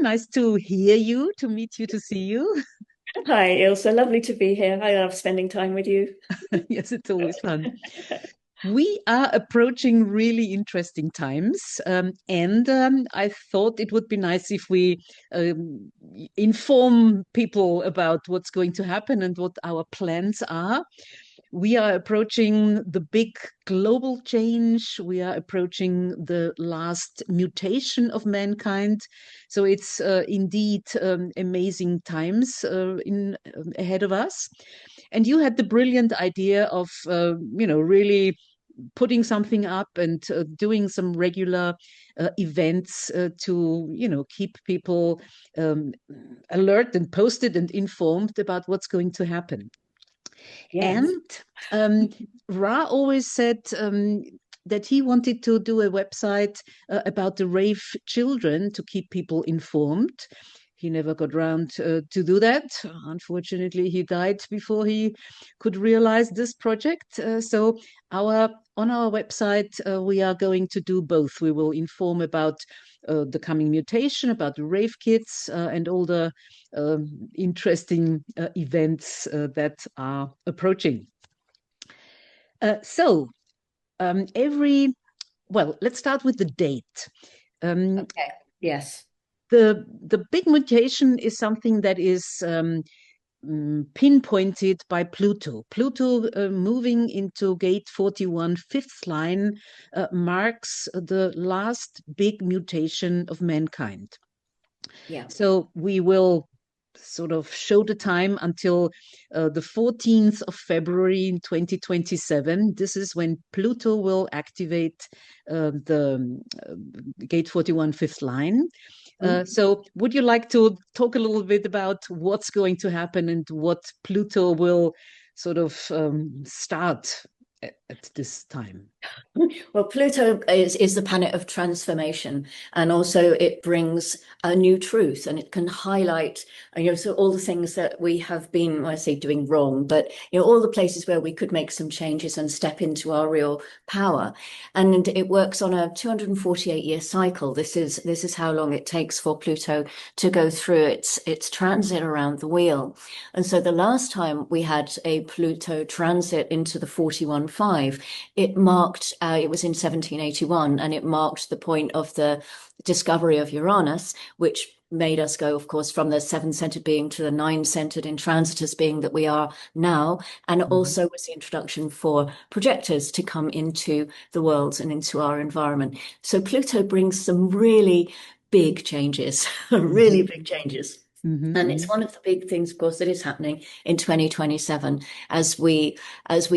Nice to hear you, to meet you, to see you. Hi, Ilse. Lovely to be here. I love spending time with you. Yes, it's always fun. We are approaching really interesting times, and I thought it would be nice if we um, inform people about what's going to happen and what our plans are. We are approaching the big global change. We are approaching the last mutation of mankind. So it's indeed amazing times in ahead of us. And you had the brilliant idea of, really putting something up and doing some regular events to, keep people um, alert and posted and informed about what's going to happen. Yes. And um, Ra always said that he wanted to do a website about the rave children to keep people informed. He never got around to do that. Unfortunately, he died before he could realize this project. So our on our website, we are going to do both. We will inform about the coming mutation, about the rave kids, and all the interesting events that are approaching. So every well, let's start with the date. Um, Okay. Yes. the big mutation is something that is pinpointed by Pluto. Pluto moving into gate 41, fifth line, marks the last big mutation of mankind. Yeah. So we will sort of show the time until the 14th of February in 2027. This is when Pluto will activate the gate 41 fifth line. Mm. So would you like to talk a little bit about what's going to happen and what Pluto will sort of start at this time? Well, Pluto is the planet of transformation, and also it brings a new truth, and it can highlight, so all the things that we have been, well, I say doing wrong, but all the places where we could make some changes and step into our real power. And it works on a 248-year cycle. This is how long it takes for Pluto to go through its transit around the wheel. And so the last time we had a Pluto transit into the 41.5, it was in 1781, and it marked the point of the discovery of Uranus, which made us go, of course, from the seven-centered being to the nine-centered intransitus being that we are now, and Mhm. also was the introduction for projectors to come into the world and into our environment. So Pluto brings some really big changes, really Mhm. big changes. Mhm. And it's Mhm. one of the big things, of course, that is happening in 2027 as we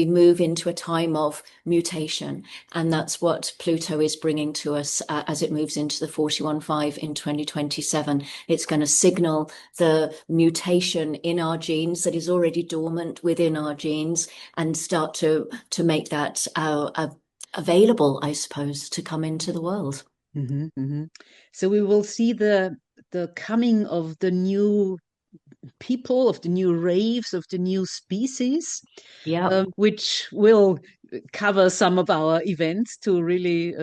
move into a time of mutation. And that's what Pluto is bringing to us as it moves into the 41.5 in 2027. It's going to signal the mutation in our genes that is already dormant within our genes and start to make that available, I suppose, to come into the world. Mhm. Mhm. So we will see the coming of the new people, of the new raves, of the new species, Yeah. which will cover some of our events to really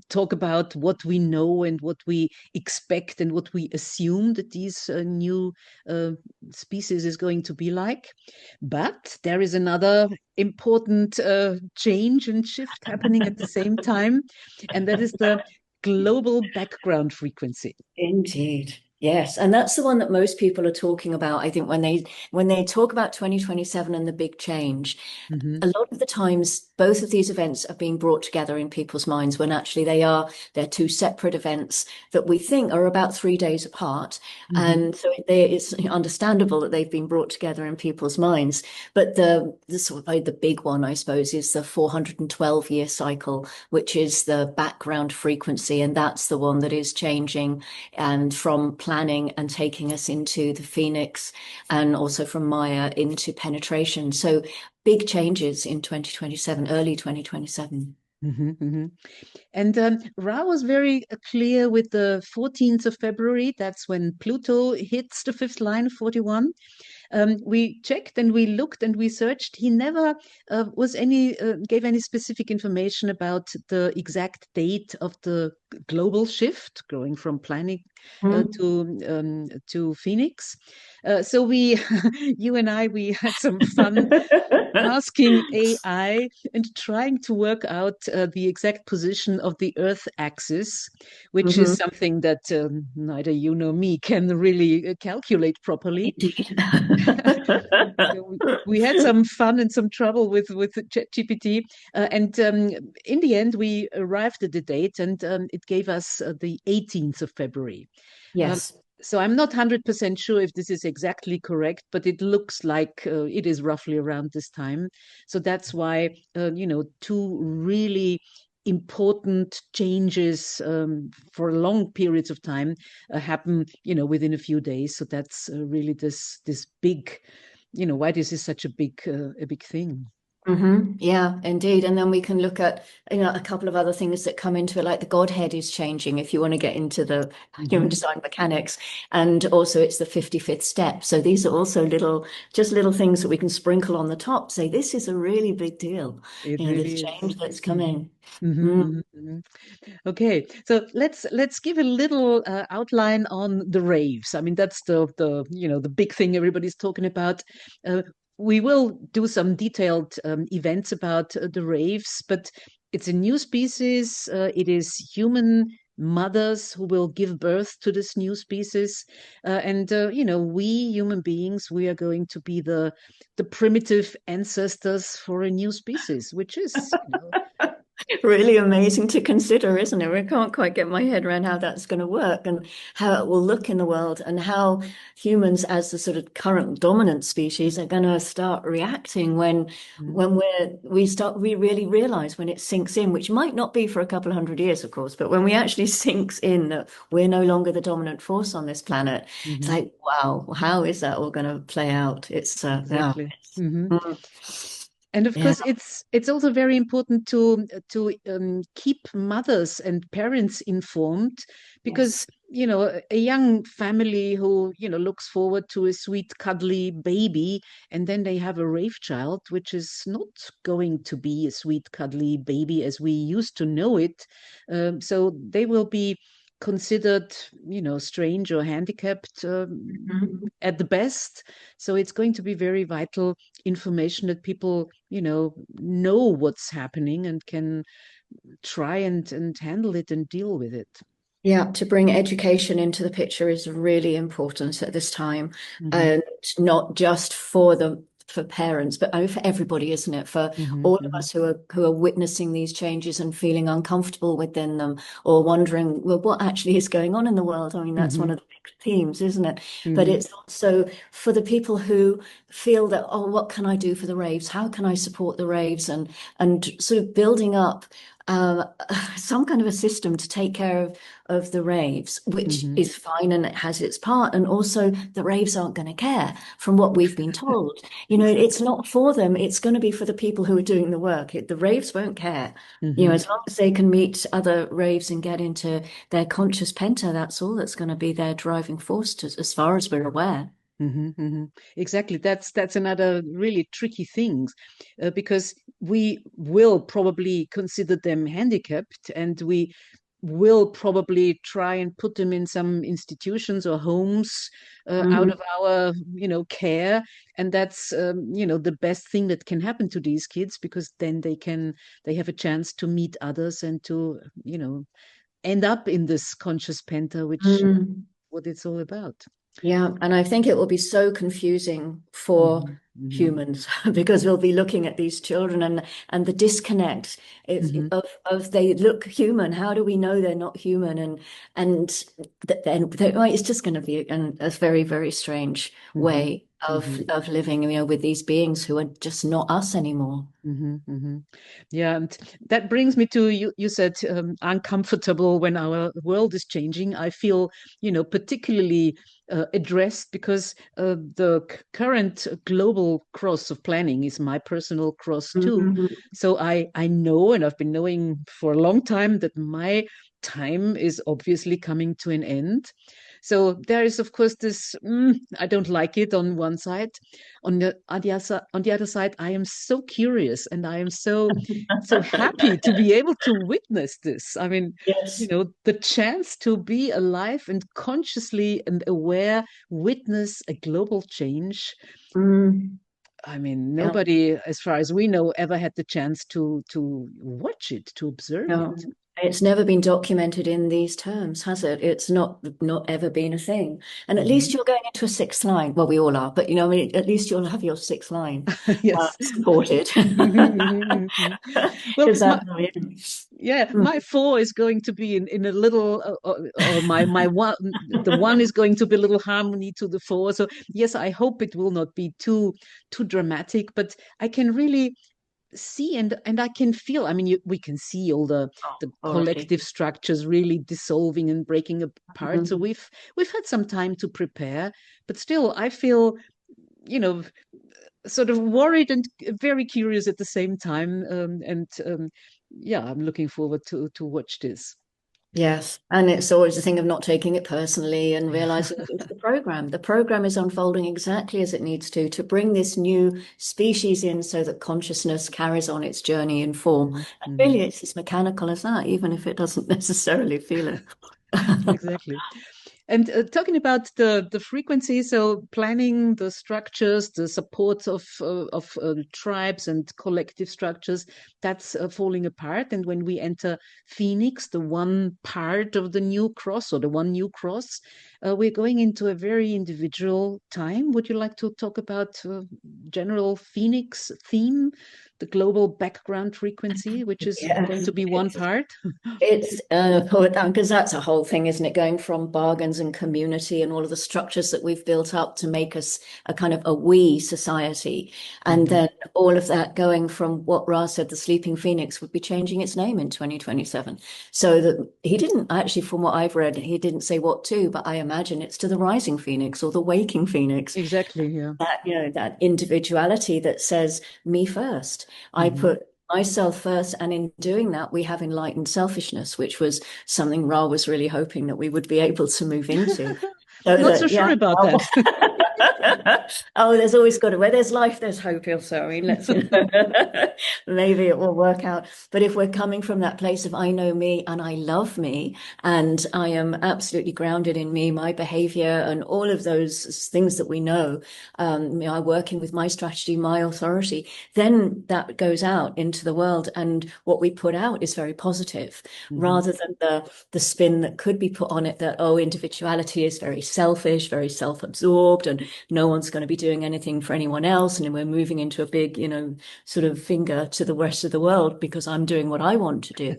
talk about what we know and what we expect and what we assume that these new uh, species is going to be like. But there is another important change and shift happening at the same time, and that is the global background frequency. Indeed. Yes. And that's the one that most people are talking about. I think when they talk about 2027 and the big change, Mhm. a lot of the times both of these events are being brought together in people's minds when actually they're two separate events that we think are about 3 days apart. Mhm. And so it's understandable that they've been brought together in people's minds. But the sort of like the big one, I suppose, is the 412-year cycle, which is the background frequency. And that's the one that is changing and from planning and taking us into the Phoenix and also from Maya into penetration. So big changes in 2027, early 2027. Mhm. Mhm. And Ra was very clear with the 14th of February. That's when Pluto hits the fifth line, 41. We checked and we looked and we searched. He never gave any specific information about the exact date of the global shift, going from planet to Phoenix. So we, you and I, we had some fun asking AI and trying to work out the exact position of the Earth axis, which is something that neither you nor me can really calculate properly. Indeed. So we had some fun and some trouble with ChatGPT, and in the end, we arrived at the date, and it gave us the 18th of February. Yes. So I'm not 100% sure if this is exactly correct, but it looks like it is roughly around this time. So that's why, two really important changes for long periods of time happen, within a few days. So that's really this big, why this is such a big thing. Yeah, indeed. And then we can look at, a couple of other things that come into it, like the Godhead is changing, if you want to get into the human design mechanics. And also it's the 55th step. So these are also just little things that we can sprinkle on the top, say, this is a really big deal, It this really is. change that's coming. Okay, so let's give a little outline on the raves. I mean, that's the big thing everybody's talking about. We will do some detailed events about the raves, but it's a new species. It is human mothers who will give birth to this new species, and we human beings, we are going to be the primitive ancestors for a new species, which is Really amazing to consider, isn't it? I can't quite get my head around how that's going to work and how it will look in the world, and how humans, as the sort of current dominant species, are going to start reacting when we really realize, when it sinks in, which might not be for a couple of hundred years, of course, but when we actually sinks in that we're no longer the dominant force on this planet, it's like, wow, how is that all going to play out? It's exactly. mm, And of yeah. course, it's also very important to keep mothers and parents informed, because Yes. a young family who looks forward to a sweet cuddly baby, and then they have a rave child, which is not going to be a sweet cuddly baby as we used to know it. So they will be considered strange or handicapped at the best. So it's going to be very vital information that people know what's happening and can try and handle it and deal with it. Yeah, to bring education into the picture is really important at this time, Hmm. and not just for parents, but for everybody, isn't it? For Hmm. all of Hmm. us who are witnessing these changes and feeling uncomfortable within them, or wondering, well, what actually is going on in the world? I mean, that's Hmm. one of the big themes, isn't it? But Hmm. it's also for the people who feel that, oh, what can I do for the raves? How can I support the raves? And sort of building up um, some kind of a system to take care of the raves, which Hmm. is fine and it has its part. And also, the raves aren't going to care, from what we've been told. It's not for them. It's going to be for the people who are doing the work. The raves won't care. Hmm. As long as they can meet other raves and get into their conscious penta, that's all that's going to be their driving force, as far as we're aware. Hmm. Hmm. Exactly. That's another really tricky thing, because we will probably consider them handicapped, and we will probably try and put them in some institutions or homes out Mhm. of our care. And that's the best thing that can happen to these kids, because then they have a chance to meet others and to end up in this conscious penta, which Mm. what it's all about. Yeah, and I think it will be so confusing for Hmm. Hmm. humans because we'll be looking at these children, and the disconnect is Hmm. of they look human. How do we know they're not human? And then it's just going to be a very, very strange Hmm. way Hmm. of living, with these beings who are just not us anymore. Hmm. Hmm. Yeah, and that brings me to you. You said uncomfortable when our world is changing. I feel, particularly addressed, because the current global cross of planning is my personal cross too. Mhm. So I know, and I've been knowing for a long time, that my time is obviously coming to an end. So there is, of course, this I don't like it on one side. On the other side, I am so curious and I am so happy to be able to witness this. I mean, Yes. the chance to be alive and consciously and aware witness a global change. Mm, I mean, yeah. nobody, as far as we know, ever had the chance to watch it, to observe No, it. it's never been documented in these terms, has it? It's not ever been a thing. And at Hmm. least you're going into a sixth line. Well, we all are, but I mean, at least you'll have your sixth line Yes. supported. Well, Because that, yeah, mm, my four is going to be in a little, or my one, the one is going to be a little harmony to the four. So yes, I hope it will not be too dramatic, but I can really see and I can feel. I mean, we can see all the already. collective structures really dissolving and breaking apart. So Mhm. we've had some time to prepare, but still, I feel, you know, sort of worried and very curious at the same time. And yeah, I'm looking forward to watch this. Yes, and it's always a thing of not taking it personally and realizing that it's the program. The program is unfolding exactly as it needs to bring this new species in so that consciousness carries on its journey in form. Hmm. And Hmm. really, it's as mechanical as that, even if it doesn't necessarily feel it. Exactly. And talking about the frequency, so planning the structures, the support of tribes and collective structures, that's falling apart. And when we enter Phoenix, the one part of the new cross or the one new cross, we're going into a very individual time. Would you like to talk about general Phoenix theme, the global background frequency, which is going Yes, to be one part? it's because that's a whole thing, isn't it? Going from bargains and community and all of the structures that we've built up to make us a kind of a we society. And Hmm. then all of that going from what Ra said, the Sleeping Phoenix would be changing its name in 2027. So that he didn't actually, from what I've read, he didn't say what to, but I imagine it's to the Rising Phoenix or the Waking Phoenix. Exactly, yeah. That, that individuality that says me first. I Hmm. put myself first, and in doing that we have enlightened selfishness, which was something Ra was really hoping that we would be able to move into, so Not so that sure yeah. about that. Oh, there's always got to, where there's life there's hope, Ilse. I mean, let's maybe it will work out. But if we're coming from that place of I know me and I love me and I am absolutely grounded in me, my behavior and all of those things that we know, I'm working with my strategy, my authority, then that goes out into the world, and what we put out is very positive, Hmm. rather than the spin that could be put on it that, oh, individuality is very selfish, very self-absorbed, and no one's going to be doing anything for anyone else, and we're moving into a big, sort of finger to the rest of the world because I'm doing what I want to do.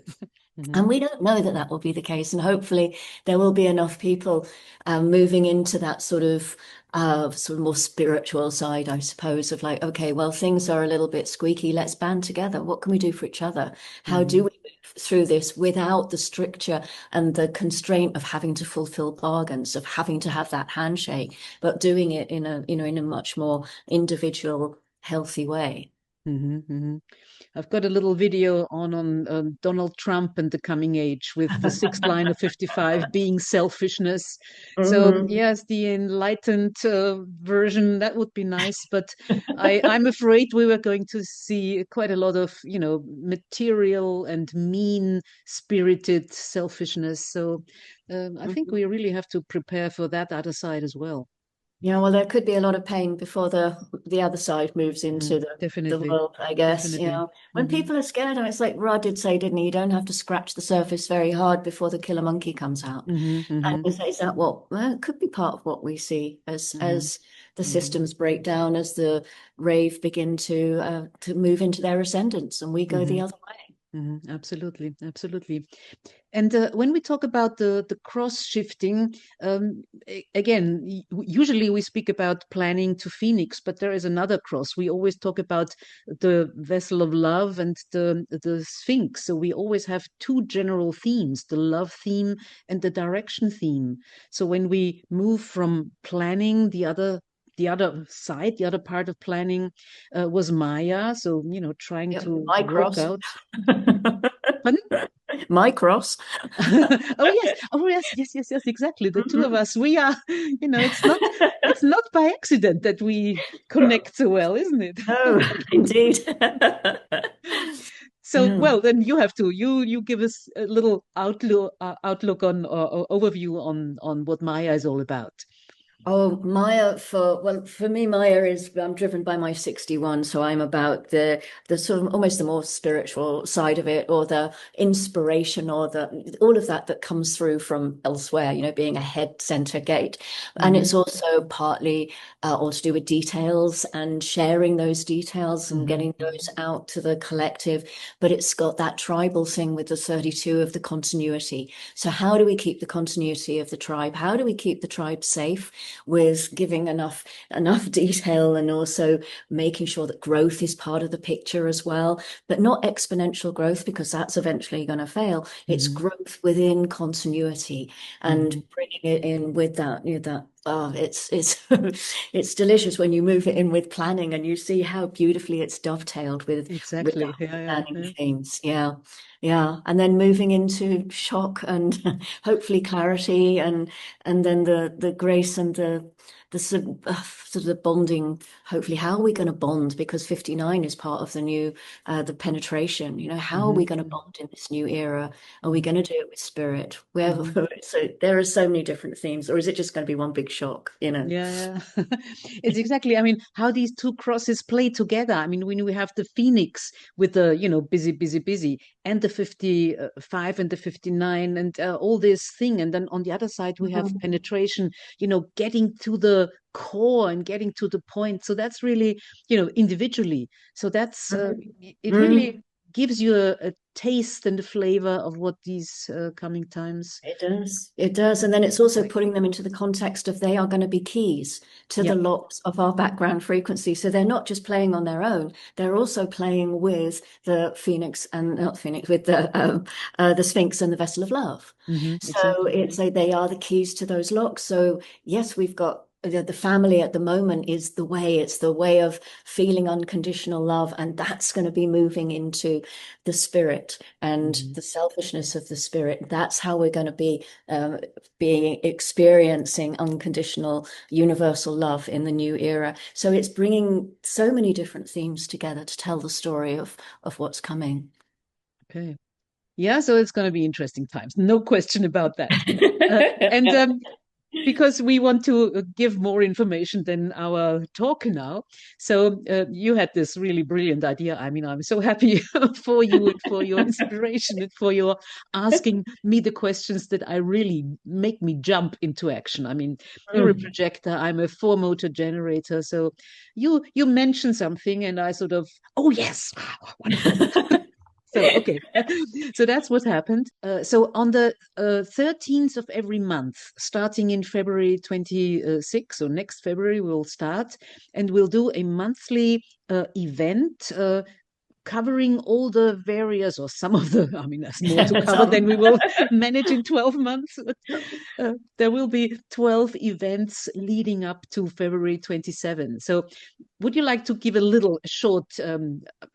Hmm. And we don't know that that will be the case. And hopefully there will be enough people moving into that sort of more spiritual side, I suppose, of like, okay, well, things are a little bit squeaky. Let's band together. What can we do for each other? How do Hmm. we move through this without the stricture and the constraint of having to fulfill bargains, of having to have that handshake, but doing it in a much more individual, healthy way? Hmm. Hmm. I've got a little video on Donald Trump and the coming age with the sixth line of 55 being selfishness. So Mhm. yes, the enlightened version, that would be nice, but I'm afraid we were going to see quite a lot of, material and mean spirited selfishness. So I think we really have to prepare for that other side as well. Yeah, well, there could be a lot of pain before the other side moves into the Definitely, world, I guess. definitely. When Hmm. people are scared, and it's like Rod did say, didn't he? You don't have to scratch the surface very hard before the killer monkey comes out. Hmm. And Hmm. is that what? Well, it could be part of what we see as Hmm. as the Hmm. systems break down, as the rave begin to move into their ascendance, and we go Hmm. the other way. Absolutely, absolutely. And when we talk about the cross shifting, again, usually we speak about planning to Phoenix, but there is another cross. We always talk about the vessel of love and the Sphinx. So we always have two general themes: the love theme and the direction theme. So when we move from planning, the other side, the other part of planning was Maya. So trying Yep, to my work cross. out. Pardon? My cross. Oh yes, oh yes, yes, yes, yes, exactly. The two of us, we are, it's not by accident that we connect so well, isn't it? No, indeed. So, Yeah. well, then you have to you give us a little outlook on or overview on what Maya is all about. Oh, Maya for me, Maya is I'm driven by my 61, so I'm about the sort of almost the more spiritual side of it, or the inspiration, or the all of that that comes through from elsewhere, being a head center gate. And Mm-hmm. it's also partly all to do with details and sharing those details and Mm-hmm. getting those out to the collective. But it's got that tribal thing with the 32 of the continuity. So how do we keep the continuity of the tribe? How do we keep the tribe safe with giving enough detail, and also making sure that growth is part of the picture as well, but not exponential growth, because that's eventually going to fail. It's Mm-hmm. growth within continuity, Mm-hmm. and bringing it in with that. Oh, it's it's delicious when you move it in with planning and you see how beautifully it's dovetailed with the Exactly. Yeah, yeah, planning yeah. themes. Yeah, yeah, and then moving into shock and hopefully clarity, and then the grace and the sort of the bonding. Hopefully, how are we going to bond? Because 59 is part of the new the penetration. How are we going to Mm-hmm. bond in this new era? Are we Mm-hmm. going to do it with spirit? Where Mm-hmm. so there are so many different themes, or is it just going to be one big shock? Yeah, yeah. It's exactly, I mean, how these two crosses play together. I mean, when we have the Phoenix with the, busy, busy, busy, and the 55 and the 59 and all this thing. And then on the other side, we have Mhm. penetration, getting to the core and getting to the point. So that's really, individually. So that's, it Mhm. really gives you a taste and a flavor of what these coming times It does. It does. And then it's also like. putting them into the context of they are going to be keys to the Yeah. locks of our background frequency. So they're not just playing on their own, they're also playing with the Phoenix, and not Phoenix, with the Sphinx and the Vessel of Love. So Exactly. it's like they are the keys to those locks. So yes, we've got the family at the moment is it's the way of feeling unconditional love. And that's going to be moving into the spirit and Mhm. the selfishness of the spirit. That's how we're going to be experiencing unconditional universal love in the new era. So it's bringing so many different themes together to tell the story of what's coming. Okay. Yeah, so it's going to be interesting times. No question about that. And because we want to give more information than our talk now, so you had this really brilliant idea. I mean, I'm so happy for you and for your inspiration and for your asking me the questions that I really make me jump into action. I mean, you're a Mm. projector, I'm a four motor generator. So you mentioned something and I sort of, oh yes, wonderful. So, okay. So that's what happened. So on the 13th of every month, starting in February 26, so next February, we'll start and we'll do a monthly event covering all the various, or some of the, I mean, there's more to cover than we will manage in 12 months. But, there will be 12 events leading up to February 27. So would you like to give a little short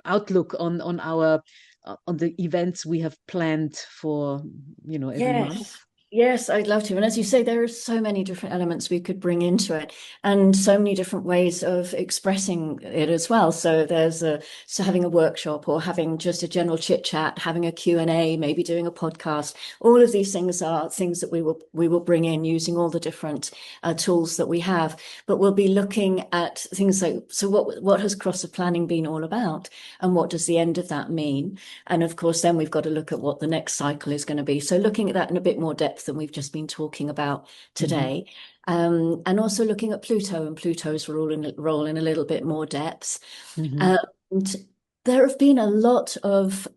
outlook on our on the events we have planned for every month? Yes, yes, I'd love to. And as you say, there are so many different elements we could bring into it, and so many different ways of expressing it as well. So so having a workshop, or having just a general chit chat, having a Q&A, maybe doing a podcast. All of these things are things that we will bring in using all the different tools that we have. But we'll be looking at things like, so what has cross of planning been all about, and what does the end of that mean? And of course, then we've got to look at what the next cycle is going to be. So looking at that in a bit more depth than we've just been talking about Mm-hmm. today. And also looking at Pluto and Pluto's role in a little bit more depth. Mm-hmm. And there have been a lot of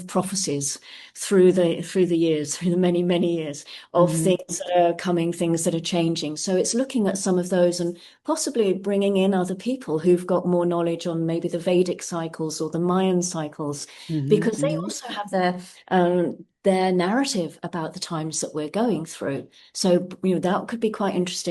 prophecies through the years, through the many years, of Mm-hmm. things that are coming, things that are changing. So it's looking at some of those and possibly bringing in other people who've got more knowledge on maybe the Vedic cycles or the Mayan cycles, Mm-hmm. because they Mm-hmm. also have their narrative about the times that we're going through. So that could be quite interesting